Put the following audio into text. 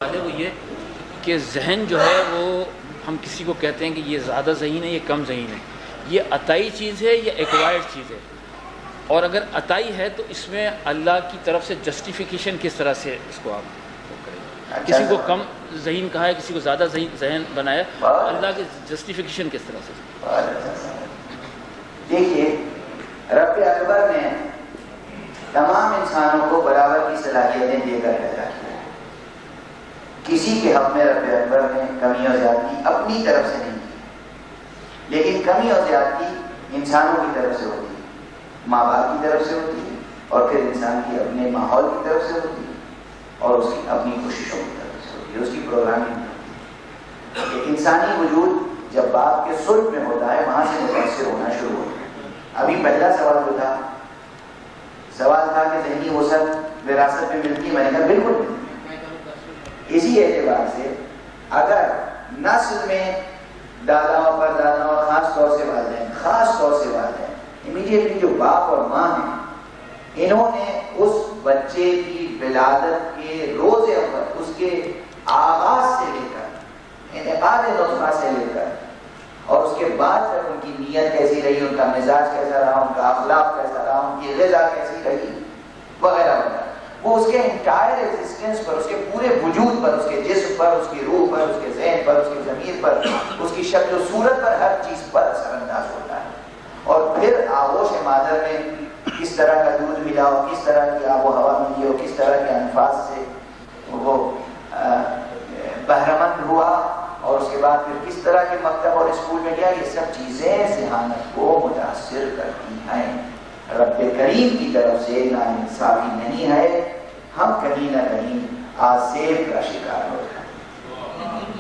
وہ یہ کہ ذہن جو ہے وہ ہم کسی کو کہتے ہیں کہ یہ زیادہ ذہین ہے، یہ کم ذہین ہے، یہ عطائی چیز ہے یا ایکوائرڈ چیز ہے؟ اور اگر عطائی ہے تو اس میں اللہ کی طرف سے جسٹیفیکیشن کس طرح سے اس کو آپ کریں؟ کسی کو کم ذہین کہا ہے، کسی کو زیادہ ذہن بنایا، اللہ کی جسٹیفیکیشن کس طرح سے؟ دیکھیے، رب اکبر نے تمام انسانوں کو برابر کی صلاحیتیں دے کر پیدا کیا ہے۔ کسی کے حق میں رب اکبر نے کمی اور زیادتی اپنی طرف سے نہیں کی، لیکن کمی اور زیادتی انسانوں کی طرف سے ہوتی ہے، ماں باپ کی طرف سے ہوتی ہے، اور پھر انسان کی اپنے ماحول کی طرف سے ہوتی ہے، اور اس کی اپنی کوششوں کی طرف سے ہوتی ہے، اس کی پروگرامنگ ہوتی ہے۔ ایک انسانی وجود جب باپ کے صلب میں ہوتا ہے، وہاں سے متاثر ہونا شروع ہوتا ہے۔ ابھی پہلا سوال جو تھا، سوال تھا کہ ذہنی وسعت وراثت میں ملتی ہے، میں نے کہا بالکل ملتی ہے۔ اسی اعتبار سے اگر نسل میں داداؤں پر داداؤں، خاص طور سے والدین امیڈیٹلی جو باپ اور ماں ہیں، انہوں نے اس بچے کی ولادت کے روز اول، اس کے آغاز سے لے کر، انعقاد نطفہ سے لے کر، اور اس کے بعد تک ان کی نیت کیسی رہی، ان کا مزاج کیسا رہا، ان کا اخلاق کیسا رہا، ان کی غذا کیسی رہی، وغیرہ وغیرہ، وہ اس کے انٹائر ایگزسٹنس پر، اس کے پورے وجود پر، اس کے جسم پر، اس کی روح پر، اس کے ذہن پر، اس کی ضمیر پر، اس کی شکل و صورت پر، ہر چیز پر اثر انداز ہوتا ہے۔ اور پھر آغوش مادر میں کس طرح کا دودھ ملا ہو، کس طرح کی آب و ہوا ملی ہو، کس طرح کے انفاس سے وہ بہرمند ہوا، اور اس کے بعد پھر کس طرح کے مکتب اور اسکول میں گیا، یہ سب چیزیں ذہانت کو متاثر کرتی ہیں۔ رب کریم کی طرف سے ناانصافی نہیں ہے، ہم کہیں نہ کہیں آزیب کا شکار ہوتے ہیں۔